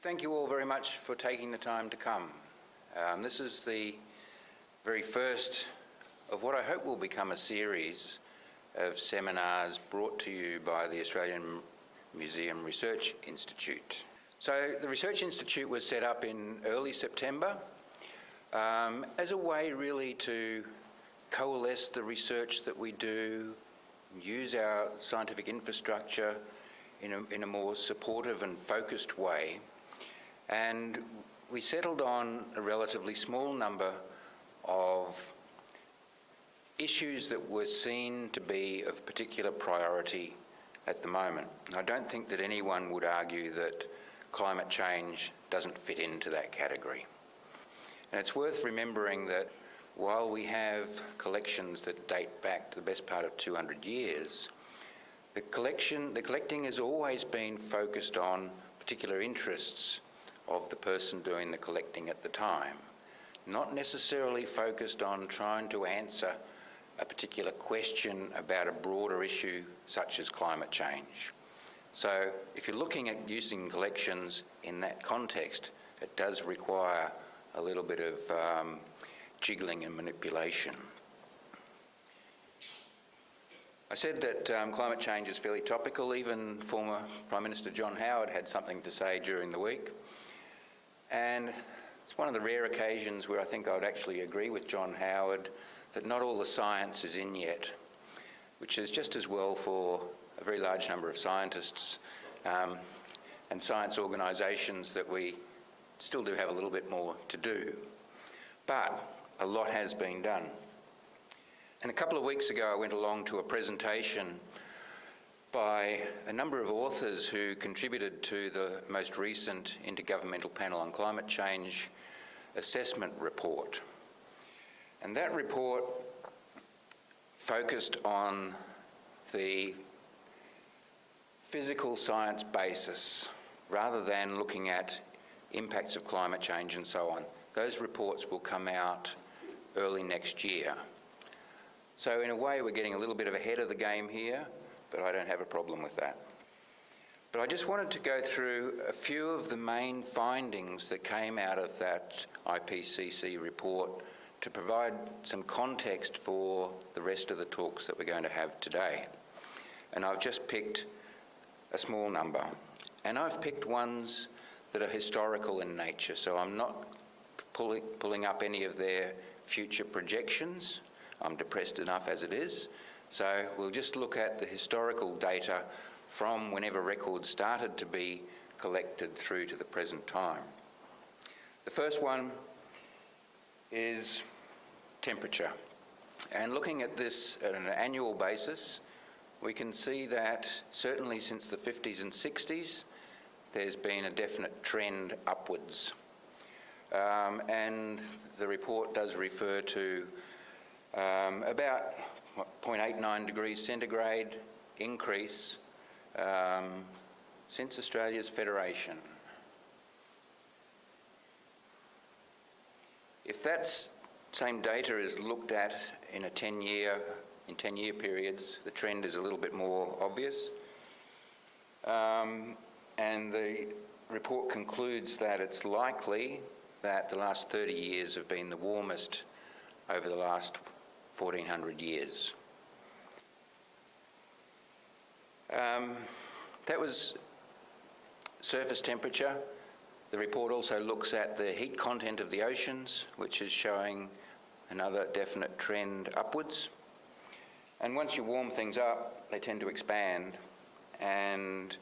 Thank you all very much for taking the time to come. This is the very first of what I hope will become a series of seminars brought to you by the Australian Museum Research Institute. So the Research Institute was set up in early September as a way really to coalesce the research that we do, use our scientific infrastructure in a more supportive and focused way. And we settled on a relatively small number of issues that were seen to be of particular priority at the moment. I don't think that anyone would argue that climate change doesn't fit into that category. And it's worth remembering that while we have collections that date back to the best part of 200 years, the collecting has always been focused on particular interests of the person doing the collecting at the time, not necessarily focused on trying to answer a particular question about a broader issue such as climate change. So if you're looking at using collections in that context, it does require a little bit of jiggling and manipulation. I said that climate change is fairly topical. Even former Prime Minister John Howard had something to say during the week. And it's one of the rare occasions where I think I would actually agree with John Howard that not all the science is in yet, which is just as well for a very large number of scientists and science organisations that we still do have a little bit more to do. But a lot has been done. And a couple of weeks ago I went along to a presentation by a number of authors who contributed to the most recent Intergovernmental Panel on Climate Change assessment report. And that report focused on the physical science basis rather than looking at impacts of climate change and so on. Those reports will come out early next year. So in a way we're getting a little bit of ahead of the game here, but I don't have a problem with that. But I just wanted to go through a few of the main findings that came out of that IPCC report to provide some context for the rest of the talks that we're going to have today. And I've just picked a small number. And I've picked ones that are historical in nature, so I'm not pulling up any of their future projections. I'm depressed enough as it is. So we'll just look at the historical data from whenever records started to be collected through to the present time. The first one is temperature. And looking at this at an annual basis, we can see that certainly since the 50s and 60s, there's been a definite trend upwards. And the report does refer to about 0.89 degrees centigrade increase since Australia's federation. If that same data is looked at in 10-year periods, the trend is a little bit more obvious. And the report concludes that it's likely that the last 30 years have been the warmest over the last 1400 years. That was surface temperature. The report also looks at the heat content of the oceans, which is showing another definite trend upwards. And once you warm things up, they tend to expand, and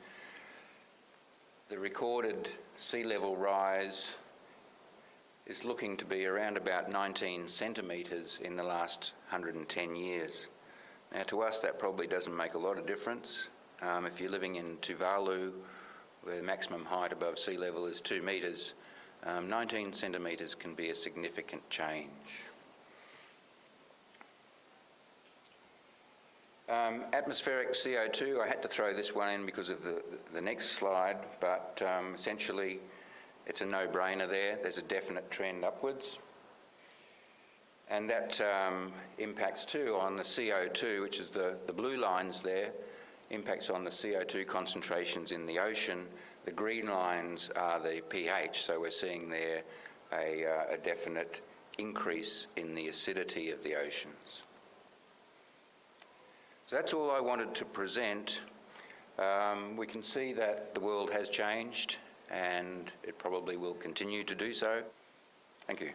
the recorded sea level rise is looking to be around about 19 centimetres in the last 110 years. Now to us that probably doesn't make a lot of difference. If you're living in Tuvalu, where the maximum height above sea level is 2 metres, 19 centimetres can be a significant change. Atmospheric CO2, I had to throw this one in because of the next slide, but essentially it's a no-brainer there. There's a definite trend upwards. And that impacts too on the CO2, which is the blue lines there, impacts on the CO2 concentrations in the ocean The green lines are the pH, so we're seeing there a definite increase in the acidity of the oceans. So that's all I wanted to present. We can see that the world has changed and it probably will continue to do so. Thank you.